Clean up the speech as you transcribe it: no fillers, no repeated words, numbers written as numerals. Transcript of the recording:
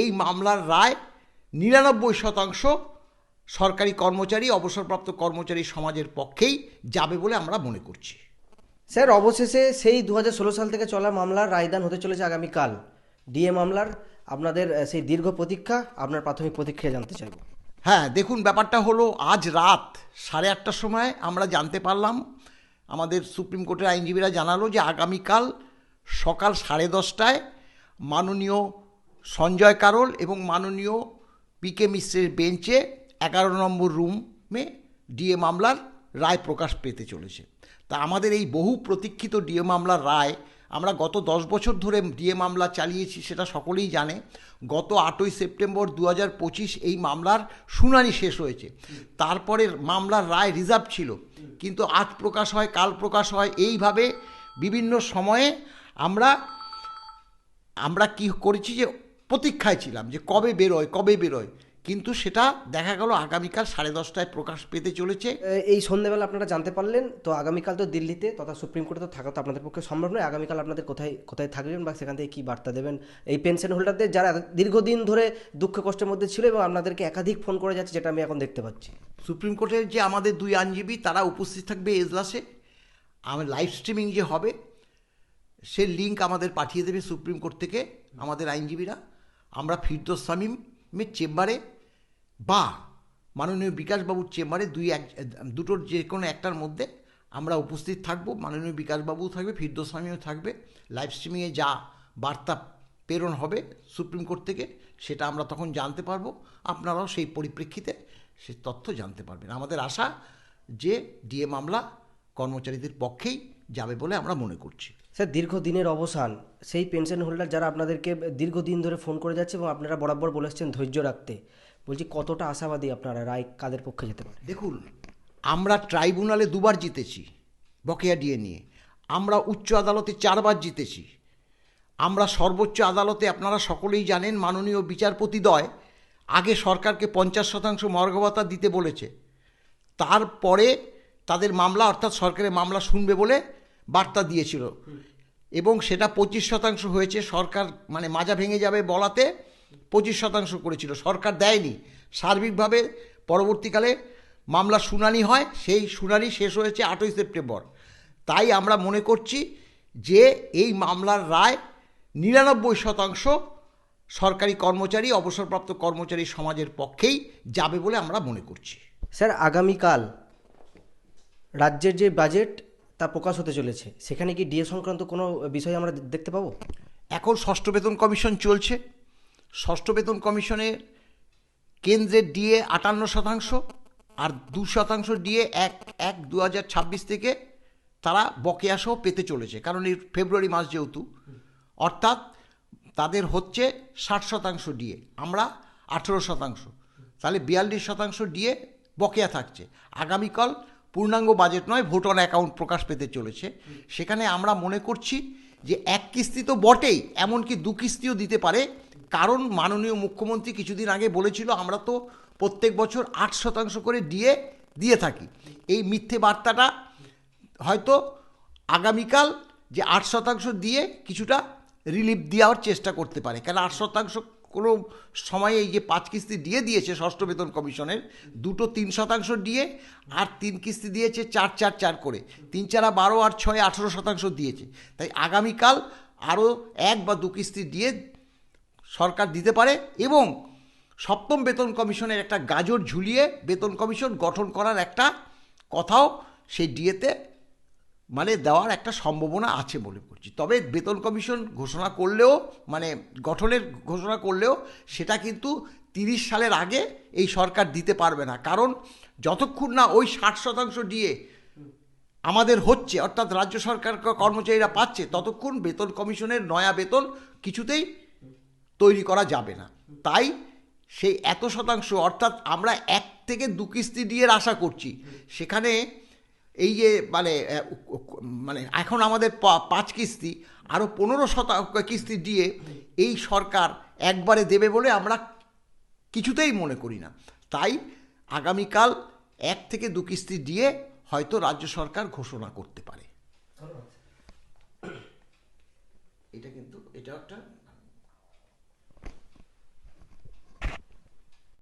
এই মামলার রায় 99% সরকারি কর্মচারী, অবসরপ্রাপ্ত কর্মচারী সমাজের পক্ষেই যাবে বলে আমরা মনে করছি। স্যার, অবশেষে সেই 2016 সাল থেকে চলা মামলার রায়দান হতে চলেছে আগামীকাল। ডিএ মামলার আপনাদের সেই দীর্ঘ প্রতীক্ষা, আপনার প্রাথমিক প্রতিক্রিয়া জানতে চাইব। হ্যাঁ, দেখুন, ব্যাপারটা হলো আজ রাত 8:30টার সময় আমরা জানতে পারলাম, আমাদের সুপ্রিম কোর্টের আইনজীবীরা জানালো যে আগামীকাল সকাল 10:30টায় মাননীয় সঞ্জয় কারোল এবং মাননীয় পিকে মিশ্রের বেঞ্চে 11 নম্বর রুমে ডিএ মামলার রায় প্রকাশ পেতে চলেছে। তা আমাদের এই বহু প্রতীক্ষিত ডিএ মামলার রায়, আমরা গত 10 বছর ধরে ডিএ মামলা চালিয়েছি, সেটা সকলেই জানে। গত 8ই সেপ্টেম্বর 2025 এই মামলার শুনানি শেষ হয়েছে। তারপরে মামলার রায় রিজার্ভ ছিল, কিন্তু আজ প্রকাশ হয়, কাল প্রকাশ হয়, এইভাবে বিভিন্ন সময়ে আমরা কি করেছি যে প্রতীক্ষায় ছিলাম যে কবে বেরোয়, কিন্তু সেটা দেখা গেল আগামীকাল 10:30টায় প্রকাশ পেতে চলেছে। এই সন্ধ্যেবেলা আপনারা জানতে পারলেন, তো আগামীকাল তো দিল্লিতে তথা সুপ্রিম কোর্টে তো থাকা তো আপনাদের পক্ষে সম্ভব নয়। আগামীকাল আপনাদের কোথায় কোথায় থাকবেন বা সেখান থেকে কী বার্তা দেবেন এই পেনশন হোল্ডারদের, যারা দীর্ঘদিন ধরে দুঃখ কষ্টের মধ্যে ছিল এবং আপনাদেরকে একাধিক ফোন করে যাচ্ছে, যেটা আমি এখন দেখতে পাচ্ছি? সুপ্রিম কোর্টের যে আমাদের 2 আইনজীবী, তারা উপস্থিত থাকবে এজলাসে। আমার লাইভ স্ট্রিমিং যে হবে, সে লিঙ্ক আমাদের পাঠিয়ে দেবে সুপ্রিম কোর্ট থেকে আমাদের আইনজীবীরা। আমরা ফিরদৌস শামীমের চেম্বারে বা মাননীয় বিকাশবাবুর চেম্বারে দুটোর যে কোনো একটার মধ্যে আমরা উপস্থিত থাকব। মাননীয় বিকাশবাবুও থাকবে, ফিরদৌস শামীমও থাকবে। লাইভ স্ট্রিমিংয়ে যা বার্তা প্রেরণ হবে সুপ্রিম কোর্ট থেকে, সেটা আমরা তখন জানতে পারবো। আপনারাও সেই পরিপ্রেক্ষিতে সে তথ্য জানতে পারবেন। আমাদের আশা যে ডিএ মামলা কর্মচারীদের পক্ষেই যাবে বলে আমরা মনে করছি। স্যার, দীর্ঘদিনের অবসান, সেই পেনশন হোল্ডার যারা আপনাদেরকে দীর্ঘদিন ধরে ফোন করে যাচ্ছে এবং আপনারা বরাবর বলেছেন ধৈর্য রাখতে, বলছি কতটা আশাবাদী আপনারা রায় কাদের পক্ষে যেতে পারে? দেখুন, আমরা ট্রাইব্যুনালে 2বার জিতেছি বকেয়া ডিএ নিয়ে, আমরা উচ্চ আদালতে 4বার জিতেছি, আমরা সর্বোচ্চ আদালতে, আপনারা সকলেই জানেন, মাননীয় বিচারপতিদ্বয় আগে সরকারকে 50% মর্গ ভাতা দিতে বলেছে। তারপরে তাদের মামলা, অর্থাৎ সরকারের মামলা শুনবে বলে বার্তা দিয়েছিল, এবং সেটা 25% হয়েছে। সরকার মানে মাজা ভেঙে যাবে বলাতে 25% করেছিল, সরকার দেয়নি। সার্বিকভাবে পরবর্তীকালে মামলা শুনানি হয়, সেই শুনানি শেষ হয়েছে 8ই সেপ্টেম্বর। তাই আমরা মনে করছি যে এই মামলার রায় 99% সরকারি কর্মচারী, অবসরপ্রাপ্ত কর্মচারী সমাজের পক্ষেই যাবে বলে আমরা মনে করছি। স্যার, আগামীকাল রাজ্যের যে বাজেট তা প্রকাশ হতে চলেছে, সেখানে কি ডিএ সংক্রান্ত কোনো বিষয় আমরা দেখতে পাবো? এখন ষষ্ঠ বেতন কমিশন চলছে। ষষ্ঠ বেতন কমিশনে কেন্দ্রের ডিএ 58%, আর 2% ডিএ 1/1/2026 থেকে তারা বকেয়াসহ পেতে চলেছে, কারণ এই ফেব্রুয়ারি মাস যেহেতু, অর্থাৎ তাদের হচ্ছে 60% ডিএ, আমরা 18%, তাহলে 42% ডিএ বকেয়া থাকছে। আগামীকাল পূর্ণাঙ্গ বাজেট নয়, ভোট অন অ্যাকাউন্ট প্রকাশ পেতে চলেছে। সেখানে আমরা মনে করছি যে 1 কিস্তি তো বটেই, এমনকি 2 কিস্তিও দিতে পারে, কারণ মাননীয় মুখ্যমন্ত্রী কিছুদিন আগে বলেছিল আমরা তো প্রত্যেক বছর 8% করে ডিএ দিয়ে থাকি। এই মিথ্যে বার্তাটা হয়তো আগামীকাল যে 8% দিয়ে কিছুটা রিলিফ দেওয়ার চেষ্টা করতে পারে, কেন 8% কোনো সময়ে এই যে 5 কিস্তি ডিএ দিয়েছে ষষ্ঠ বেতন কমিশনের, 2টো 3% ডিএ আর 3 কিস্তি দিয়েছে 4-4-4 করে, 3-4 12 আর 6 18% দিয়েছে। তাই আগামীকাল আরও 1 বা 2 কিস্তি ডিএ সরকার দিতে পারে, এবং সপ্তম বেতন কমিশনের একটা গাজর ঝুলিয়ে বেতন কমিশন গঠন করার একটা কথাও সেই ডিএতে মানে দেওয়ার একটা সম্ভাবনা আছে বলে করছি। তবে বেতন কমিশন ঘোষণা করলেও, মানে গঠনের ঘোষণা করলেও, সেটা কিন্তু 30 সালের আগে এই সরকার দিতে পারবে না, কারণ যতক্ষণ না ওই 60% ডিএ আমাদের হচ্ছে, অর্থাৎ রাজ্য সরকার কর্মচারীরা পাচ্ছে, ততক্ষণ বেতন কমিশনের নয়া বেতন কিছুতেই তৈরি করা যাবে না। তাই সেই এত শতাংশ, অর্থাৎ আমরা 1 থেকে 2 কিস্তি ডিএর আশা করছি, সেখানে এই যে মানে এখন আমাদের 5 কিস্তি, আরও 15 কিস্তি দিয়ে এই সরকার একবারে দেবে বলে আমরা কিছুতেই মনে করি না। তাই আগামীকাল 1 থেকে 2 কিস্তি দিয়ে হয়তো রাজ্য সরকার ঘোষণা করতে পারে। এটা কিন্তু এটা একটা